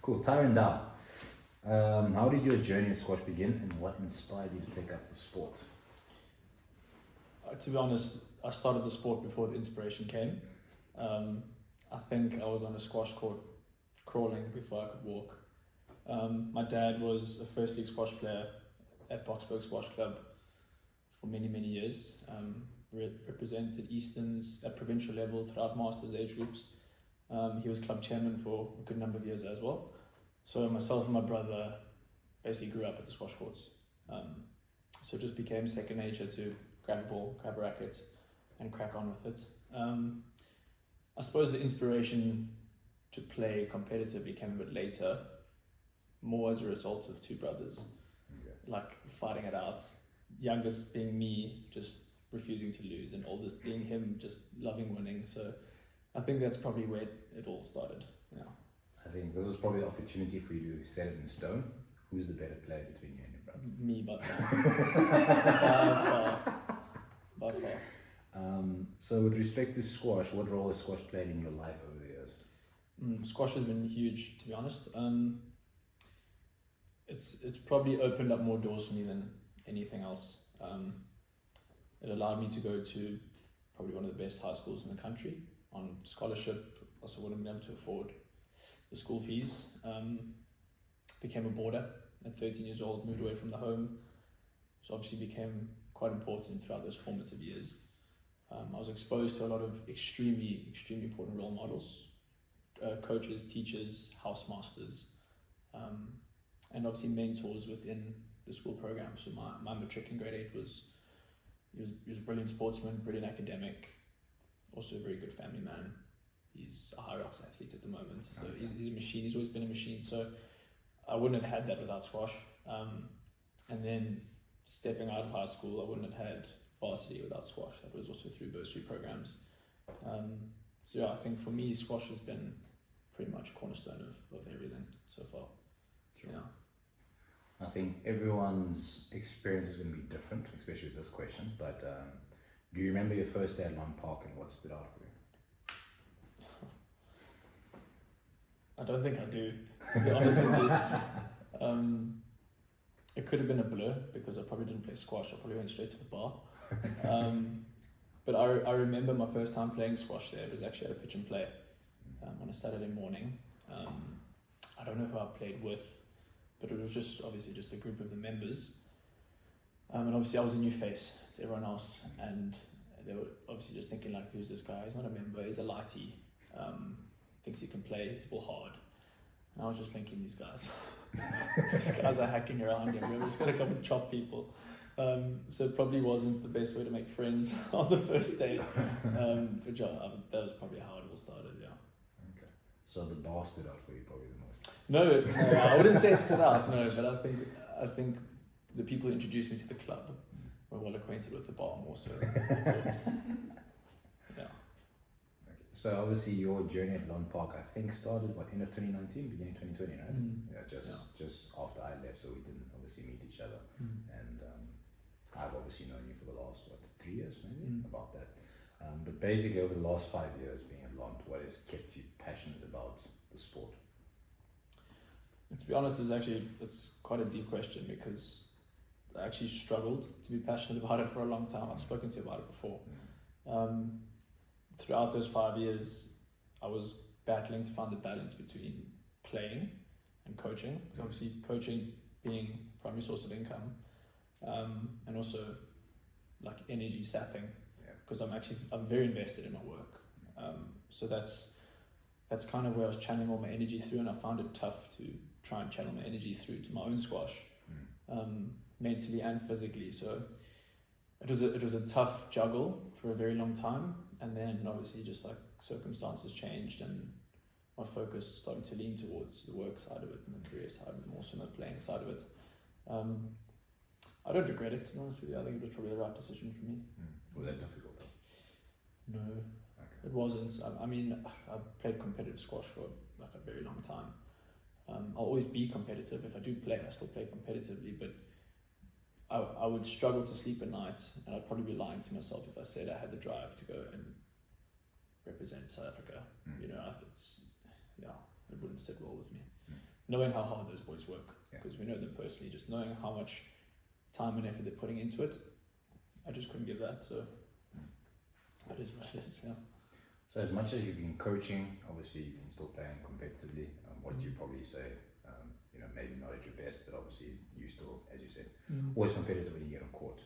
Cool. Tyrone Dial. How did your journey at squash begin, and what inspired you to take up the sport? To be honest, I started the sport before the inspiration came. I think I was on a squash court crawling before I could walk. My dad was a first league squash player at Park Squash Club for many, many years. Represented Easterns at provincial level throughout masters age groups. He was club chairman for a good number of years as well. So myself and my brother basically grew up at the squash courts. So it just became second nature to grab a ball, grab a racket, and crack on with it. I suppose the inspiration to play competitively came a bit later, more as a result of two brothers, like fighting it out. Youngest being me, just refusing to lose, and oldest being him, just loving winning. So I think that's probably where it all started. Yeah. I think this is probably the opportunity for you to set it in stone. Who's the better player between you and your brother? Me, by far. By far. So with respect to squash, what role has squash played in your life over the years? Squash has been huge, to be honest. It's probably opened up more doors for me than anything else. It allowed me to go to probably one of the best high schools in the country on scholarship. Also wouldn't be able to afford the school fees. Became a boarder at 13 years old, moved away from the home. So obviously became quite important throughout those formative years. I was exposed to a lot of extremely important role models, coaches, teachers, housemasters, and obviously mentors within the school program. So my matric in grade 8 was a brilliant sportsman, brilliant academic, also a very good family man. He's a high rocks athlete at the moment, so he's a machine. He's always been a machine. So I wouldn't have had that without squash. And then stepping out of high school, I wouldn't have had varsity without squash. That was also through bursary programs. So yeah, I think for me, squash has been pretty much cornerstone of everything so far. Sure. Yeah. I think everyone's experience is going to be different, especially with this question. But do you remember your first day at Londt Park and what stood out for you? I don't think I do, to be honest with you. It could have been a blur because I probably didn't play squash. I probably went straight to the bar. But I remember my first time playing squash there. It was actually at a pitch and play on a Saturday morning. I don't know who I played with, but it was just obviously just a group of the members. And obviously I was a new face to everyone else, and they were obviously just thinking like, who's this guy? He's not a member, he's a lighty, thinks he can play, hits the ball hard. And I was just thinking, these guys are hacking around here. We're just gonna come and chop people. So it probably wasn't the best way to make friends on the first day. But yeah, that was probably how it all started, yeah. Okay. So the bar stood out for you probably the most? No, I wouldn't say it stood out, no, but I think the people who introduced me to the club were well acquainted with the bar more so. Yeah. Okay. So obviously your journey at Londt Park, I think started end of 2019, beginning 2020, right? Yeah, just after I left, so we didn't obviously meet each other. And I've obviously known you for the last 3 years, maybe about that. But basically over the last 5 years being at Londt, what has kept you passionate about the sport? To be honest, it's quite a deep question because I actually struggled to be passionate about it for a long time. I've spoken to you about it before. Throughout those 5 years, I was battling to find the balance between playing and coaching. So obviously coaching being primary source of income, and also like energy sapping, because I'm very invested in my work. So that's kind of where I was channeling all my energy through, and I found it tough to try and channel my energy through to my own squash, mentally and physically. So it was a tough juggle for a very long time, and then obviously just like circumstances changed and my focus started to lean towards the work side of it and the career side, and more so the playing side of it. I don't regret it, to be honest with you. I think it was probably the right decision for me. Was that difficult though? No, okay. It wasn't. I mean, I've played competitive squash for like a very long time. I'll always be competitive. If I do play, I still play competitively, but I would struggle to sleep at night, and I'd probably be lying to myself if I said I had the drive to go and represent South Africa. You know, it wouldn't sit well with me. knowing how hard those boys work, Yeah. because we know them personally, just knowing how much time and effort they're putting into it, I just couldn't give that. So that is what it is. Yeah. So as much as you've been coaching, obviously you've been still playing competitively. What do you probably say? Maybe not at your best, but obviously you still, as you said, always competitive when you get on court.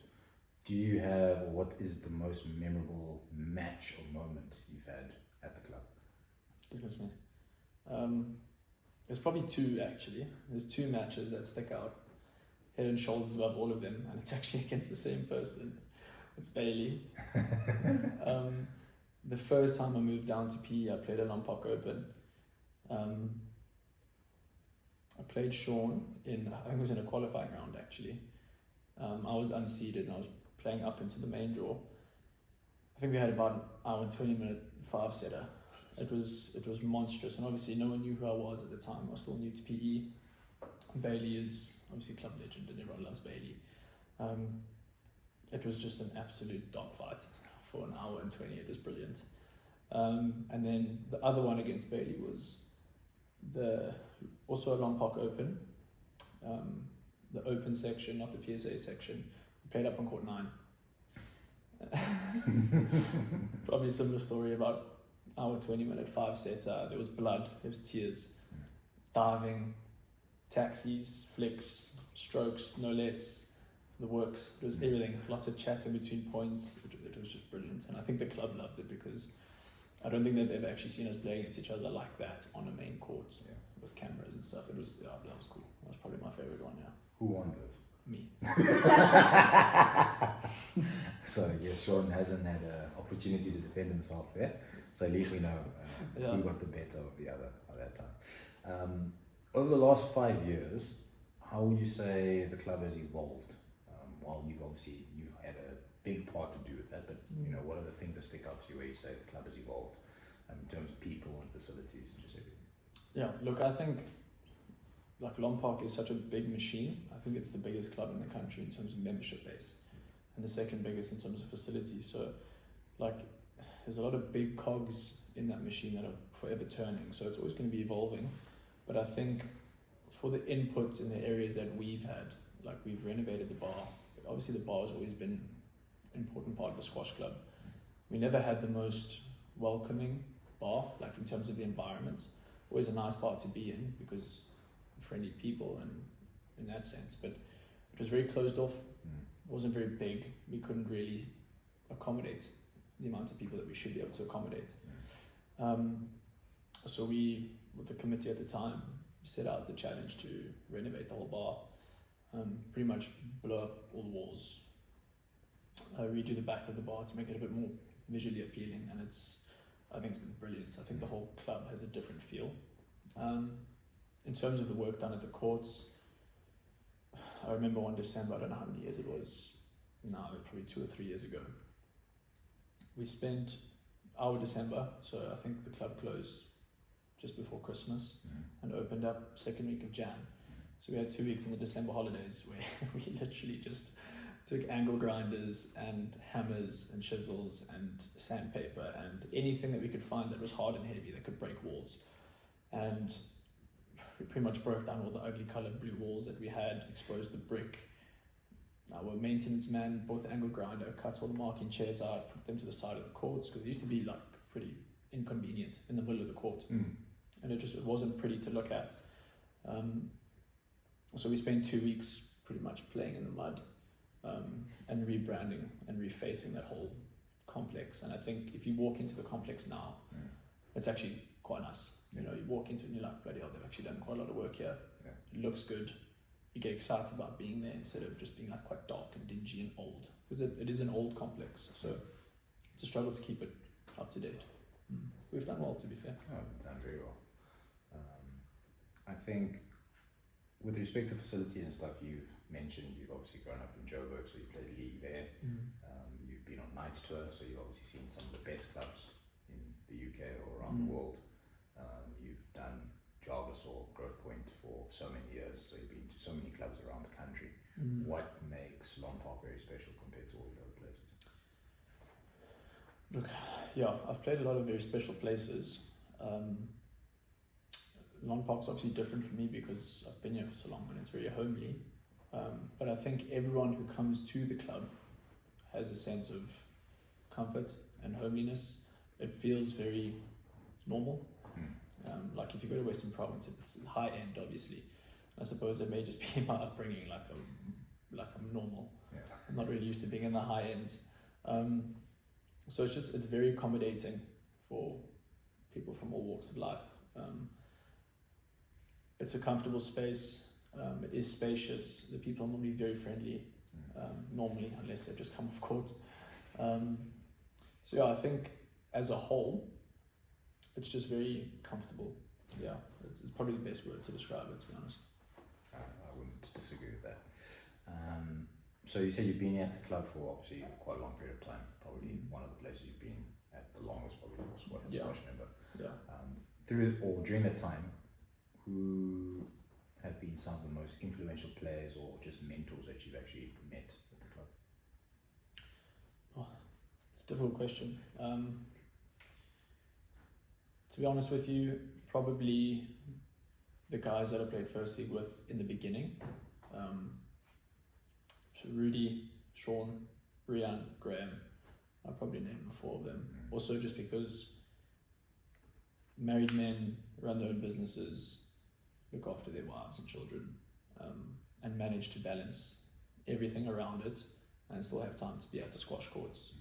Do you have, or what is the most memorable match or moment you've had at the club? Goodness me. There's probably two actually. There's two matches that stick out, head and shoulders above all of them, and it's actually against the same person. It's Bailey. The first time I moved down to PE, I played a Londt Park Open. I played Sean in, I think it was in a qualifying round actually. I was unseeded and I was playing up into the main draw. I think we had about an hour and 20-minute 5-setter. It was monstrous, and obviously no one knew who I was at the time. I was still new to PE. Bailey is obviously club legend and everyone loves Bailey. It was just an absolute dogfight for an hour and 20. It was brilliant. And then the other one against Bailey was also a Londt Park Open, the open section, not the PSA section. We played up on court 9. Probably similar story, about hour 20-minute 5-setter. There was blood, there was tears, diving, taxis, flicks, strokes, no lets, the works. It was everything. Lots of chatting between points. It was just brilliant, and I think the club loved it because I don't think they've ever actually seen us playing against each other like that on a main court with cameras and stuff. That was cool. That was probably my favorite one. Yeah. Who won those? Me. So yes, Sean hasn't had an opportunity to defend himself there. So at least we know who got the better of the other at that time. Over the last 5 years, how would you say the club has evolved? While you've had a big part to do with that, but what are the things that stick out to you where you say the club has evolved in terms of people and facilities and just everything? Yeah, look, I think like Londt Park is such a big machine. I think it's the biggest club in the country in terms of membership base, and the second biggest in terms of facilities. So like there's a lot of big cogs in that machine that are forever turning, so it's always going to be evolving. But I think for the inputs in the areas that we've had, like we've renovated the bar. Obviously the bar has always been an important part of the squash club. We never had the most welcoming bar, like in terms of the environment. Always a nice bar to be in because friendly people and in that sense, but it was very closed off. It wasn't very big. We couldn't really accommodate the amount of people that we should be able to accommodate. So we, with the committee at the time, set out the challenge to renovate the whole bar. Pretty much blow up all the walls, redo the back of the bar to make it a bit more visually appealing, and I think it's been brilliant. I think the whole club has a different feel. In terms of the work done at the courts, I remember one December, I don't know how many years it was now, probably 2 or 3 years ago. We spent our December, so I think the club closed just before Christmas and opened up second week of Jan. So we had 2 weeks in the December holidays where we literally just took angle grinders and hammers and chisels and sandpaper and anything that we could find that was hard and heavy that could break walls. And we pretty much broke down all the ugly coloured blue walls that we had, exposed the brick. Our maintenance man bought the angle grinder, cut all the marking chairs out, put them to the side of the courts, because it used to be like pretty inconvenient in the middle of the court. And it wasn't pretty to look at. So we spent 2 weeks pretty much playing in the mud and rebranding and refacing that whole complex. And I think if you walk into the complex now, it's actually quite nice. You walk into it and you're like, bloody hell, they've actually done quite a lot of work here. It looks good. You get excited about being there instead of just being like quite dark and dingy and old, because it is an old complex. So it's a struggle to keep it up to date. We've done well, to be fair. Oh, we've done very well. I think with respect to facilities and stuff, you've mentioned you've obviously grown up in Joburg, so you played league there. You've been on Knights tour, so you've obviously seen some of the best clubs in the UK or around the world. You've done Jarvis or Growth Point for so many years, so you've been to so many clubs around the country. What makes Londt Park very special compared to all the other places? Look, yeah, I've played a lot of very special places. Londt Park's obviously different for me because I've been here for so long and it's very homely. But I think everyone who comes to the club has a sense of comfort and homeliness. It feels very normal. Like if you go to Western Province, it's high end, obviously. I suppose it may just be my upbringing, like I'm normal. Yeah. I'm not really used to being in the high ends. So it's very accommodating for people from all walks of life. It's a comfortable space. It is spacious. The people are normally very friendly, normally, unless they've just come off court. So yeah, I think as a whole, it's just very comfortable. Yeah, it's probably the best word to describe it, to be honest. I wouldn't disagree with that. So you say you've been at the club for obviously quite a long period of time. Probably one of the places you've been at the longest, probably was squash member. Yeah. Through or during that time, who have been some of the most influential players or just mentors that you've actually met at the club? It's a difficult question. To be honest with you, probably the guys that I played first league with in the beginning. So Rudy, Sean, Brian, Graham, I'll probably name the four of them. Also just because married men run their own businesses, look after their wives and children, and manage to balance everything around it and still have time to be at the squash courts.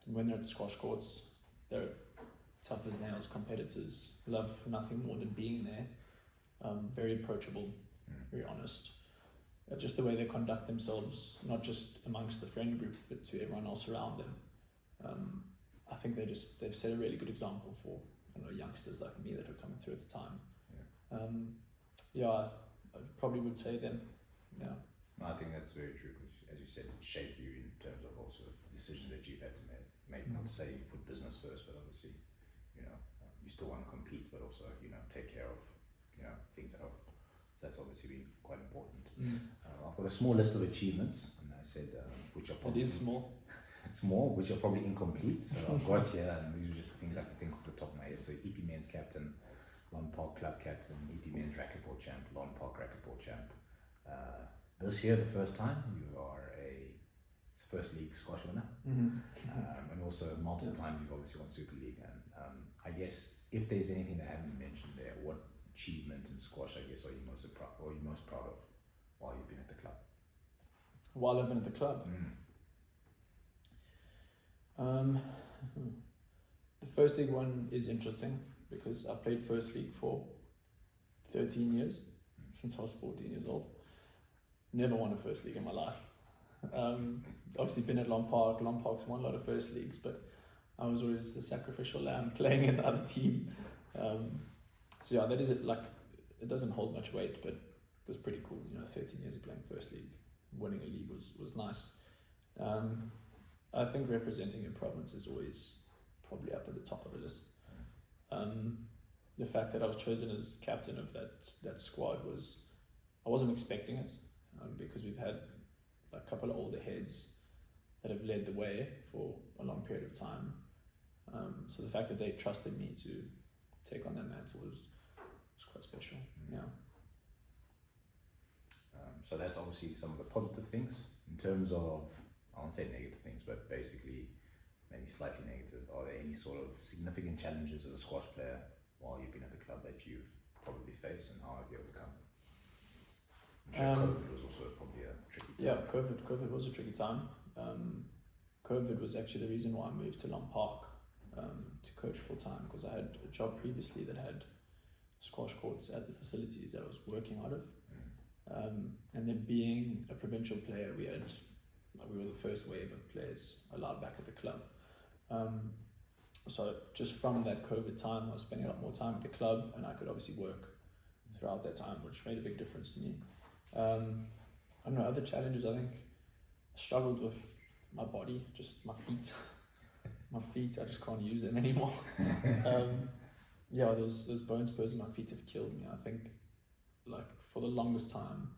And when they're at the squash courts, they're tough as nails competitors, love nothing more than being there, very approachable, very honest. Just the way they conduct themselves, not just amongst the friend group, but to everyone else around them. I think they've set a really good example for youngsters like me that are coming through at the time. I probably would say them. Yeah. No, I think that's very true. As you said, it shaped you in terms of also decisions that you've had to make. Maybe not say you put business first, but obviously, you still want to compete, but also, take care of, things at home. So that's obviously been quite important. I've got a small list of achievements, and I said, which are probably... It is small. Small, which are probably incomplete. So I've got here, and these are just things I can think off the top of my head. So EP Men's Captain, Londt Park Club Captain, EP Men's Racquetball Champ, Londt Park Racquetball Champ. This year, the first time, you are a first league squash winner. And also multiple times you've obviously won Super League. And I guess if there's anything that I haven't mentioned there, what achievement in squash, I guess, are you most proud of while you've been at the club? While I've been at the club? The first league one is interesting because I played first league for 13 years, since I was 14 years old. Never won a first league in my life. Obviously been at Londt Park. Londt Park's won a lot of first leagues, but I was always the sacrificial lamb playing in the other team. So yeah, that is it. Like, it doesn't hold much weight, but it was pretty cool. 13 years of playing first league, winning a league was nice. I think representing your province is always probably up at the top of the list. The fact that I was chosen as captain of that squad I wasn't expecting it, because we've had a couple of older heads that have led the way for a long period of time. So the fact that they trusted me to take on that mantle was quite special. Yeah. So that's obviously some of the positive things. In terms of, I won't say negative things, but basically maybe slightly negative, are there any sort of significant challenges as a squash player while you've been at the club that you've probably faced, and how have you overcome? I'm sure COVID was also probably a tricky time. Yeah, COVID was a tricky time. COVID was actually the reason why I moved to Londt Park to coach full time, because I had a job previously that had squash courts at the facilities that I was working out of. And then being a provincial player, we were the first wave of players allowed back at the club. So just from that COVID time, I was spending a lot more time at the club, and I could obviously work throughout that time, which made a big difference to me. I don't know, other challenges, I think I struggled with my body, just my feet. My feet, I just can't use them anymore. Those bone spurs in my feet have killed me. I think, for the longest time,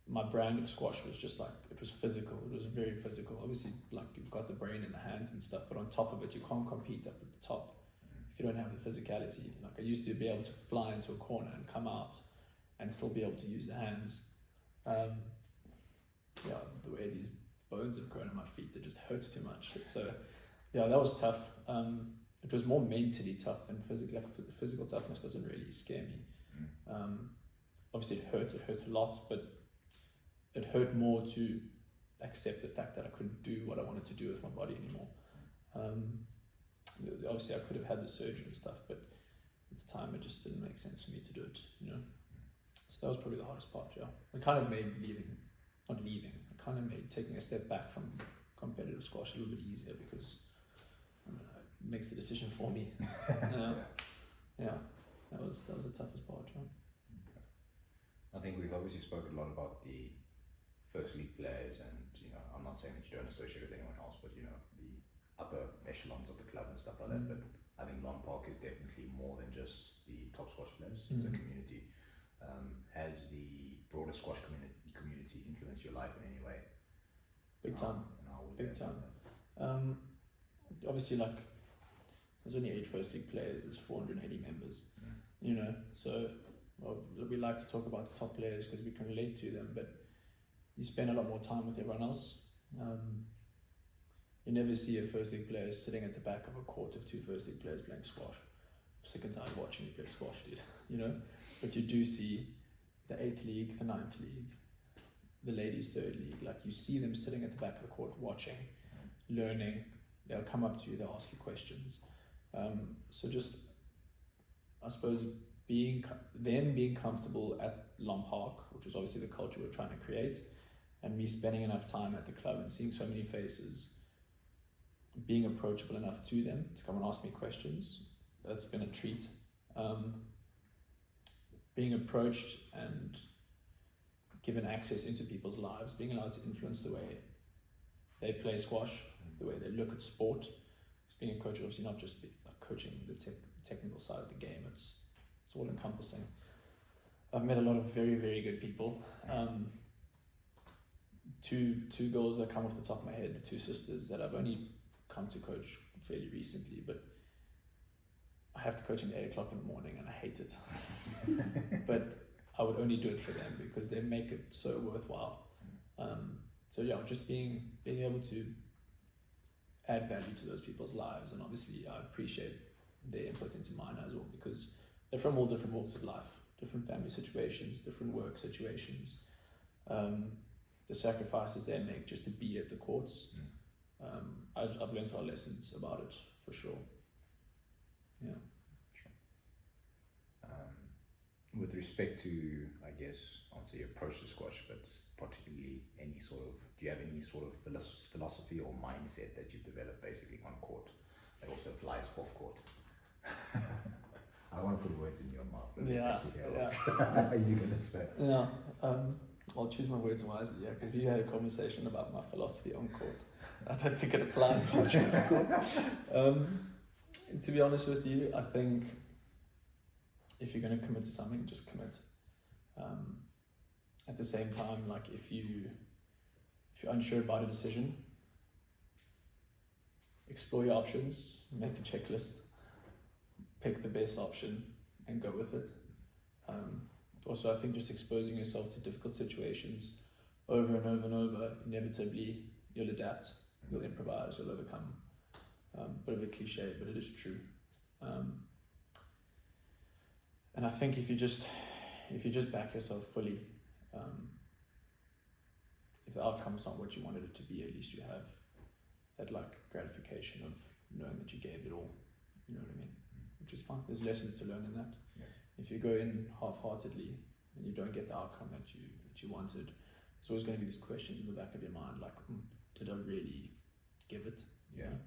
my brand of squash was just it was physical. It was very physical. Obviously, you've got the brain in the hands and stuff, but on top of it, you can't compete up at the top if you don't have the physicality. Like I used to be able to fly into a corner and come out and still be able to use the hands. Yeah, the way these bones have grown in my feet, it just hurts too much. So yeah, that was tough. It was more mentally tough than physically. Like physical toughness doesn't really scare me. Obviously it hurt a lot, but it hurt more to accept the fact that I couldn't do what I wanted to do with my body anymore. Obviously I could have had the surgery and stuff, but at the time it just didn't make sense for me to do it, you know. So that was probably the hardest part, yeah. It kind of made it kind of made taking a step back from competitive squash a little bit easier, because I don't know, it makes the decision for me. Yeah, that was the toughest part, yeah. I think we've obviously spoken a lot about the first league players, and you know, I'm not saying that you don't associate with anyone else, but you know, the upper echelons of the club and stuff like that. But I think Londt Park is definitely more than just the top squash players. It's a community. Has the broader squash community influenced your life in any way? Big time. Big time. Obviously, like, there's only 8 first league players, there's 480 members, you know, so we like to talk about the top players because we can relate to them, but you spend a lot more time with everyone else. You never see a first league player sitting at the back of a court of 2 first league players playing squash. I'm sick and tired of watching you play squash, dude, you know, but you do see the 8th league, the 9th league, the ladies' 3rd league. Like, you see them sitting at the back of the court watching, learning. They'll come up to you, they'll ask you questions. So just, I suppose, being comfortable at Londt Park, which was obviously the culture we're trying to create, and me spending enough time at the club and seeing so many faces, being approachable enough to them to come and ask me questions, that's been a treat. Being approached and given access into people's lives, being allowed to influence the way they play squash, the way they look at sport. Because being a coach, obviously not just coaching the technical side of the game, it's all encompassing. I've met a lot of very, very good people. Two girls that come off the top of my head, the 2 sisters that I've only come to coach fairly recently, but I have to coach at 8 o'clock in the morning and I hate it. But I would only do it for them because they make it so worthwhile. So yeah, just being able to add value to those people's lives, and obviously I appreciate their input into mine as well, because they're from all different walks of life, different family situations, different work situations, the sacrifices they make just to be at the courts. I've learned our lessons about it for sure. Yeah. With respect to, I guess, I'll say approach to squash, but particularly do you have any sort of philosophy or mindset that you've developed basically on court that also applies off court? I want to put words in your mouth, but what are you going to say? Yeah, I'll choose my words wisely, yeah, because we had a conversation about my philosophy on court. I don't think it applies much off court. To be honest with you, I think if you're going to commit to something, just commit. At the same time, like if you're unsure about a decision, explore your options, make a checklist, pick the best option and go with it. Also, I think just exposing yourself to difficult situations over and over and over, inevitably you'll adapt, you'll improvise, you'll overcome. Bit of a cliche, but it is true. And I think if you just back yourself fully, if the outcome's not what you wanted it to be, at least you have that like gratification of knowing that you gave it all. You know what I mean? Which is fun. There's lessons to learn in that. Yeah. If you go in half-heartedly and you don't get the outcome that you wanted, there's always going to be these questions in the back of your mind, like, did I really give it? Yeah. You know?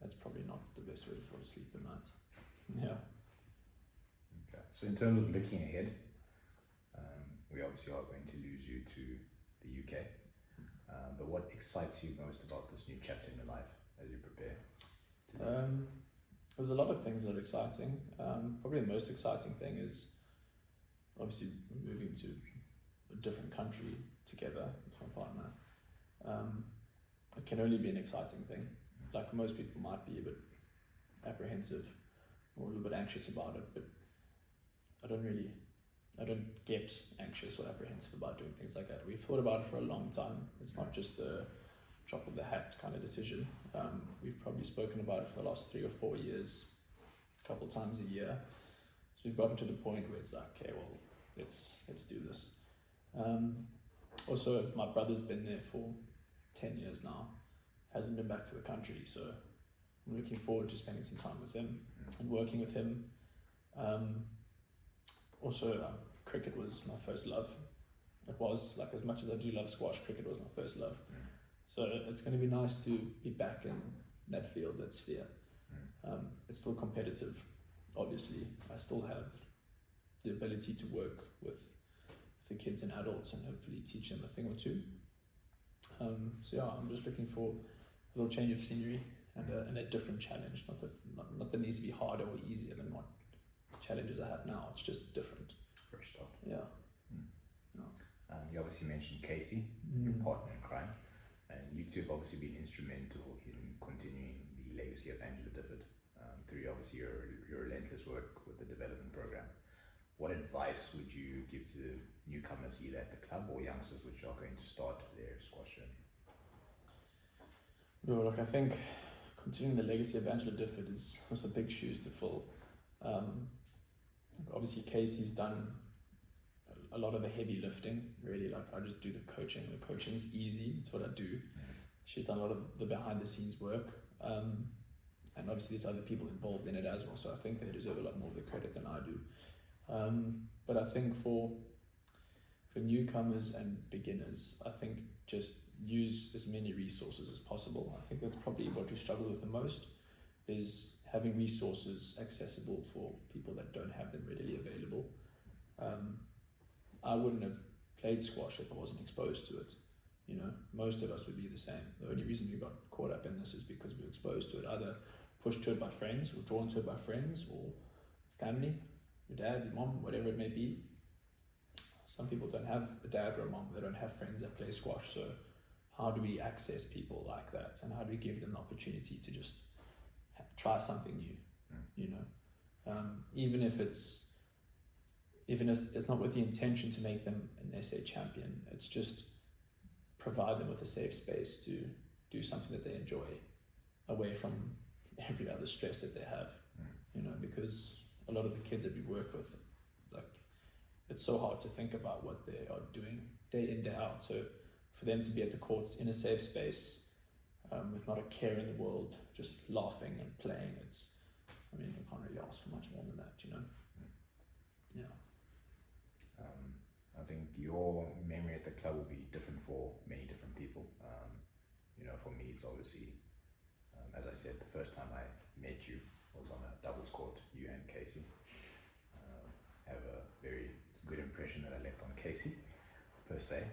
That's probably not the best way to fall asleep at night. Yeah. Okay. So in terms of looking ahead, we obviously are going to lose you to the UK. But what excites you most about this new chapter in your life as you prepare? There's a lot of things that are exciting. Probably the most exciting thing is obviously moving to a different country together with my partner. It can only be an exciting thing. Like most people might be a bit apprehensive or a little bit anxious about it, but I don't get anxious or apprehensive about doing things like that. We've thought about it for a long time. It's not just a drop of the hat kind of decision. We've probably spoken about it for the last 3 or 4 years, a couple of times a year. So we've gotten to the point where it's like, okay, well, let's do this. Also, my brother's been there for 10 years now, hasn't been back to the country, so I'm looking forward to spending some time with him and working with him. Cricket was my first love. It was, like, as much as I do love squash, cricket was my first love. So it's going to be nice to be back in that field, that sphere. It's still competitive, obviously. I still have the ability to work with the kids and adults and hopefully teach them a thing or two. So yeah, I'm just looking for a little change of scenery and a different challenge. Not that needs to be harder or easier than what challenges I have now. It's just different. Fresh start. Yeah. You obviously mentioned Casey, your partner in crime, and you two have obviously been instrumental in continuing the legacy of Angela Difford through obviously your relentless work with the development program. What advice would you give to newcomers either at the club or youngsters which are going to start their squash journey? No, look, I think continuing the legacy of Angela Difford is also big shoes to fill. Obviously, Casey's done a lot of the heavy lifting, really. Like, I just do the coaching. The coaching's easy, it's what I do. She's done a lot of the behind the scenes work. And obviously there's other people involved in it as well, so I think they deserve a lot more of the credit than I do. But I think for newcomers and beginners, I think just use as many resources as possible. I think that's probably what we struggle with the most, is having resources accessible for people that don't have them readily available. I wouldn't have played squash if I wasn't exposed to it. You know, most of us would be the same. The only reason we got caught up in this is because we were exposed to it, either pushed to it by friends or drawn to it by friends or family, your dad, your mom, whatever it may be. Some people don't have a dad or a mom, they don't have friends that play squash, so how do we access people like that, and how do we give them the opportunity to just try something new, you know? Even if it's not with the intention to make them an SA champion, it's just provide them with a safe space to do something that they enjoy away from every other stress that they have, you know, because a lot of the kids that we work with, like, it's so hard to think about what they are doing day in, day out. So for them to be at the courts in a safe space, with not a care in the world, just laughing and playing, you can't really ask for much more than that, you know? Yeah. I think your memory at the club will be different for many different people. You know, for me, it's obviously, as I said, the first time I met you was on a doubles court, you and Casey. Have a very good impression that I left on Casey, per se.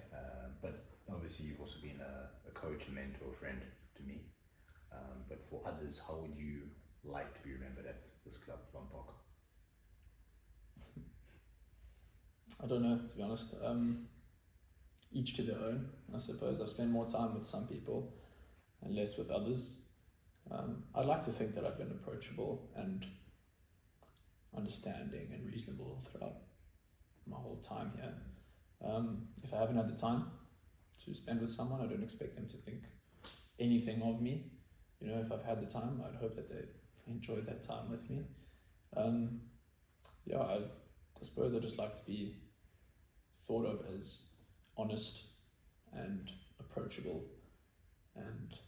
But obviously, you've also been a coach, a mentor, a friend to me. But for others, how would you like to be remembered at this club, Londt Park? I don't know, to be honest. Each to their own, I suppose. I've spent more time with some people and less with others. I'd like to think that I've been approachable and understanding and reasonable throughout my whole time here. If I haven't had the time to spend with someone, I don't expect them to think anything of me. You know, if I've had the time, I'd hope that they enjoyed that time with me. I suppose I just like to be thought of as honest and approachable, and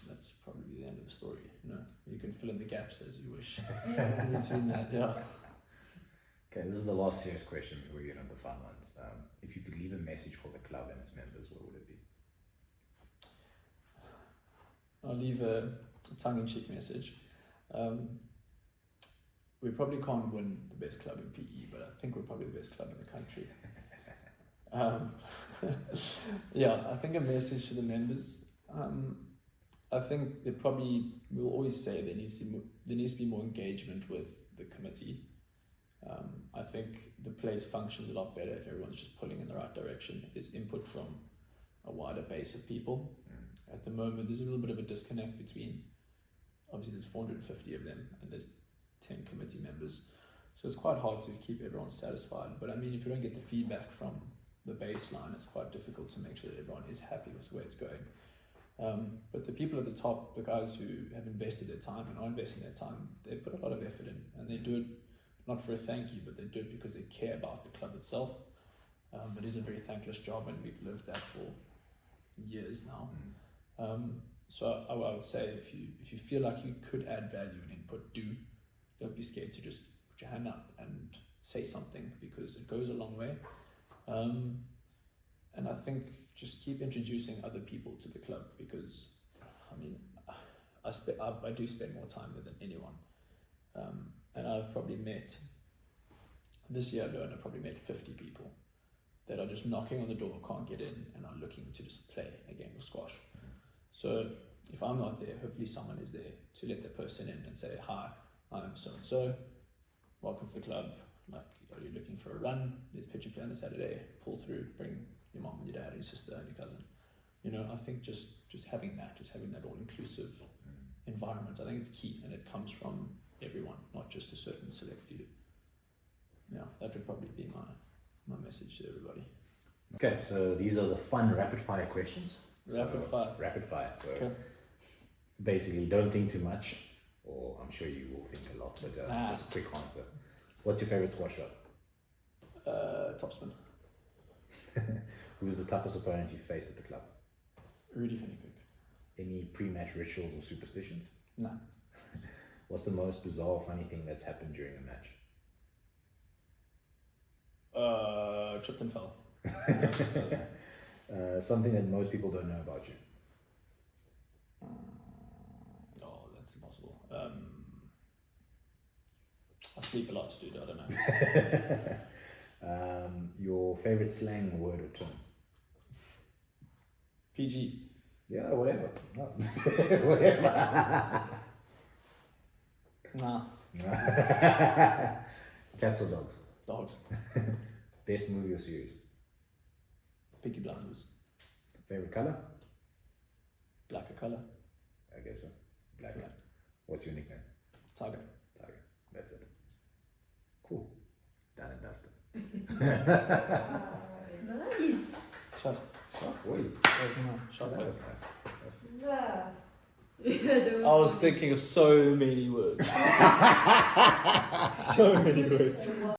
that's probably the end of the story. You know, you can fill in the gaps as you wish between that. Yeah. Okay, this is the last serious question before we get on the fun ones. If you could leave a message for the club and its members, what would it be? I'll leave a tongue-in-cheek message. We probably can't win the best club in PE, but I think we're probably the best club in the country. I think a message to the members. I think they probably will always say there needs to be more engagement with the committee. I think the place functions a lot better if everyone's just pulling in the right direction, if there's input from a wider base of people. At the moment, there's a little bit of a disconnect between, obviously there's 450 of them, and there's 10 committee members. So it's quite hard to keep everyone satisfied. But I mean, if you don't get the feedback from the baseline, it's quite difficult to make sure that everyone is happy with where it's going. But the people at the top, the guys who have invested their time and are investing their time, they put a lot of effort in, and they do it not for a thank you, but they do it because they care about the club itself. It is a very thankless job, and we've lived that for years now. So I would say if you feel like you could add value and input, don't be scared to just put your hand up and say something, because it goes a long way. And I think just keep introducing other people to the club, because I mean, I do spend more time there than anyone. And I've probably met, this year alone, I've probably met 50 people that are just knocking on the door, can't get in, and are looking to just play a game of squash. So if I'm not there, hopefully someone is there to let the person in and say, hi, I'm so-and-so, welcome to the club. Like, are you looking for a run? There's pitch and play on a Saturday, pull through, bring your mom and your dad and your sister and your cousin. You know, I think just having that all-inclusive environment, I think it's key, and it comes from everyone, not just a certain select few. Yeah, that would probably be my message to everybody. Okay, so these are the fun rapid fire questions. Rapid fire. So okay. Basically, don't think too much, or I'm sure you will think a lot, but just a quick answer. What's your favorite squash shot? Topspin. Who's the toughest opponent you faced at the club? Rudy Finnicook. Any pre-match rituals or superstitions? No. What's the most bizarre or funny thing that's happened during a match? Tripped and fell. Something that most people don't know about you. Oh, that's impossible. I sleep a lot, dude. I don't know. Your favorite slang word or term? PG. Yeah, whatever. Whatever. Nah. Cats or dogs? Dogs. Best movie or series? Peaky Blinders. Favorite color? Blacker color. I guess so. Black. Yeah. What's your nickname? Tiger. Tiger. That's it. Cool. Done and dusted. Nice. Shut. Wait. Shut. That was nice. Yeah. I was thinking of so many words. So many words.